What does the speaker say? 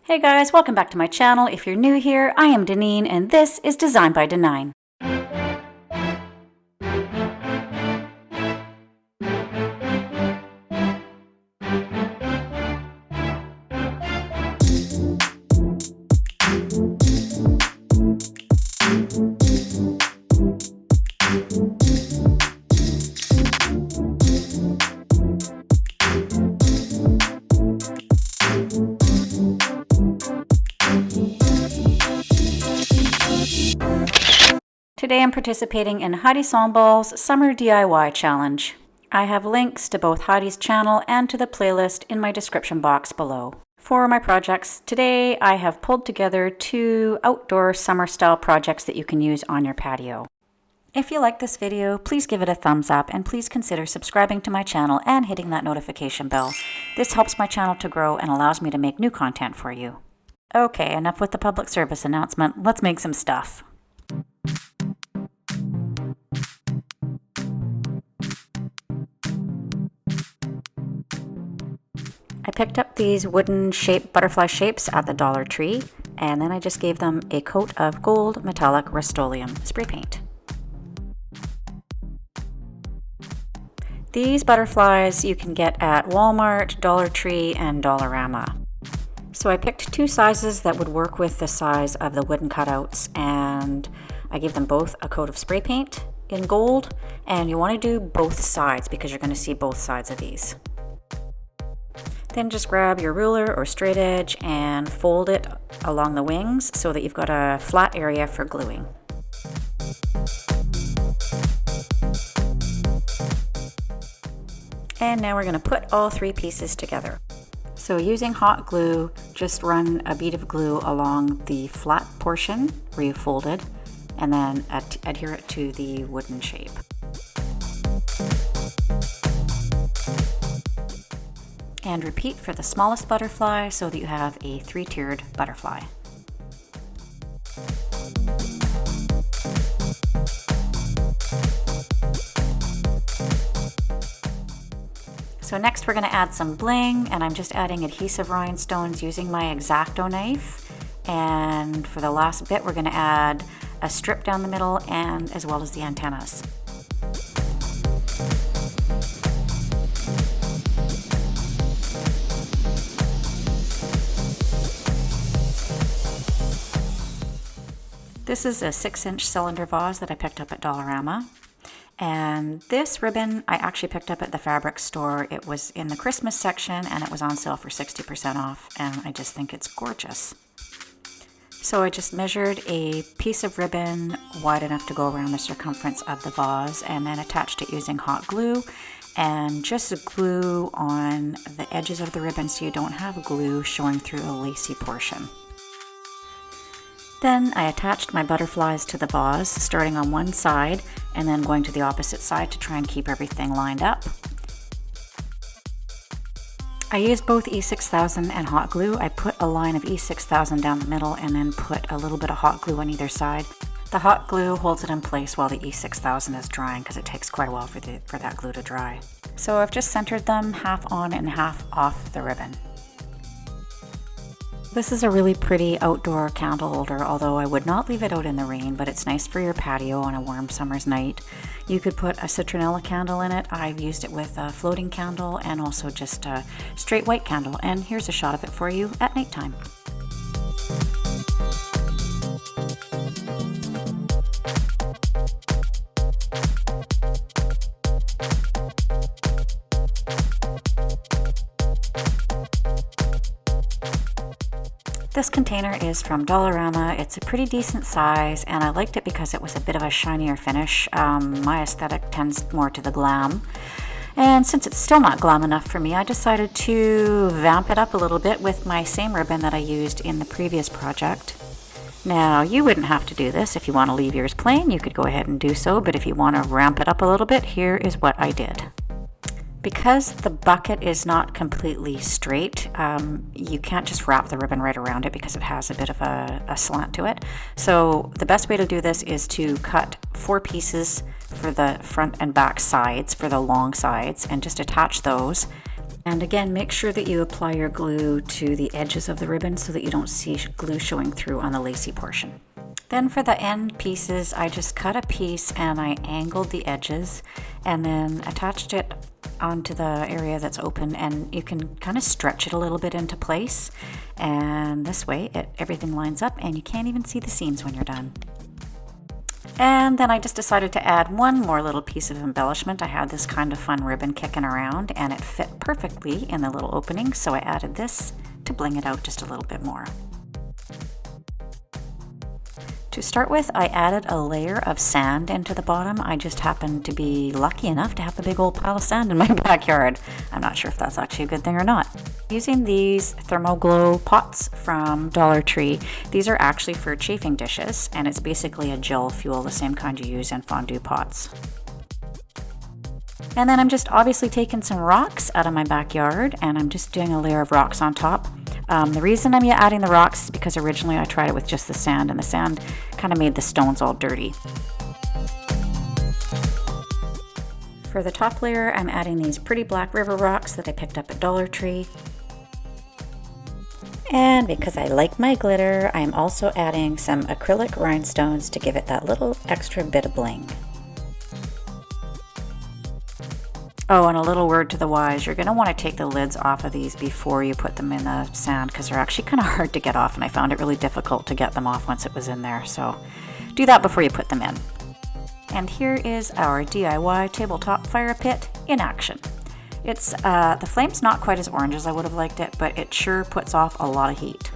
Hey guys, welcome back to my channel. If you're new here, I am Deneen and this is Design by Deneen. Today I'm participating in Heidi Sonboul's Summer DIY Challenge. I have links to both Heidi's channel and to the playlist in my description box below. For my projects today, I have pulled together 2 outdoor summer style projects that you can use on your patio. If you like this video, please give it a thumbs up and please consider subscribing to my channel and hitting that notification bell. This helps my channel to grow and allows me to make new content for you. Okay, enough with the public service announcement. Let's make some stuff. I picked up these wooden butterfly shapes at the Dollar Tree, and then I just gave them a coat of gold metallic Rust-Oleum spray paint. These butterflies you can get at Walmart, Dollar Tree, and Dollarama. So I picked 2 sizes that would work with the size of the wooden cutouts, and I gave them both a coat of spray paint in gold, and you want to do both sides because you're going to see both sides of these. Then just grab your ruler or straight edge and fold it along the wings so that you've got a flat area for gluing. And now we're going to put all 3 pieces together. So using hot glue, just run a bead of glue along the flat portion where you folded and then adhere it to the wooden shape. And repeat for the smallest butterfly so that you have a 3-tiered butterfly. So next we're going to add some bling, and I'm just adding adhesive rhinestones using my X-Acto knife. And for the last bit we're going to add a strip down the middle and as well as the antennas. This is a 6-inch cylinder vase that I picked up at Dollarama. And this ribbon I actually picked up at the fabric store. It was in the Christmas section and it was on sale for 60% off, and I just think it's gorgeous. So I just measured a piece of ribbon wide enough to go around the circumference of the vase and then attached it using hot glue, and just glue on the edges of the ribbon so you don't have glue showing through a lacy portion. Then I attached my butterflies to the vase, starting on one side and then going to the opposite side to try and keep everything lined up. I used both E6000 and hot glue. I put a line of E6000 down the middle and then put a little bit of hot glue on either side. The hot glue holds it in place while the E6000 is drying because it takes quite a while for that glue to dry. So I've just centered them half on and half off the ribbon. This is a really pretty outdoor candle holder, although I would not leave it out in the rain, but it's nice for your patio on a warm summer's night. You could put a citronella candle in it. I've used it with a floating candle and also just a straight white candle, and here's a shot of it for you at nighttime. This container is from Dollarama. It's a pretty decent size and I liked it because it was a bit of a shinier finish. My aesthetic tends more to the glam. And since it's still not glam enough for me, I decided to vamp it up a little bit with my same ribbon that I used in the previous project. Now, you wouldn't have to do this. If you want to leave yours plain, you could go ahead and do so, but if you want to ramp it up a little bit, here is what I did. Because the bucket is not completely straight, you can't just wrap the ribbon right around it because it has a bit of a slant to it. So the best way to do this is to cut 4 pieces for the front and back sides, for the long sides, and just attach those And again, make sure that you apply your glue to the edges of the ribbon so that you don't see glue showing through on the lacy portion. Then for the end pieces, I just cut a piece and I angled the edges and then attached it onto the area that's open, and you can kind of stretch it a little bit into place, and this way everything lines up and you can't even see the seams when you're done. And then I just decided to add one more little piece of embellishment. I had this kind of fun ribbon kicking around and it fit perfectly in the little opening, so I added this to bling it out just a little bit more. To start with, I added a layer of sand into the bottom. I just happened to be lucky enough to have a big old pile of sand in my backyard. I'm not sure if that's actually a good thing or not. Using these Thermoglow pots from Dollar Tree, these are actually for chafing dishes, and it's basically a gel fuel, the same kind you use in fondue pots. And then I'm just obviously taking some rocks out of my backyard, and I'm just doing a layer of rocks on top. The reason I'm adding the rocks is because originally I tried it with just the sand, and the sand kind of made the stones all dirty. For the top layer, I'm adding these pretty black river rocks that I picked up at Dollar Tree. And because I like my glitter, I'm also adding some acrylic rhinestones to give it that little extra bit of bling. Oh, and a little word to the wise, you're going to want to take the lids off of these before you put them in the sand, because they're actually kind of hard to get off, and I found it really difficult to get them off once it was in there, so do that before you put them in. And here is our DIY tabletop fire pit in action. It's the flame's not quite as orange as I would have liked it, but it sure puts off a lot of heat.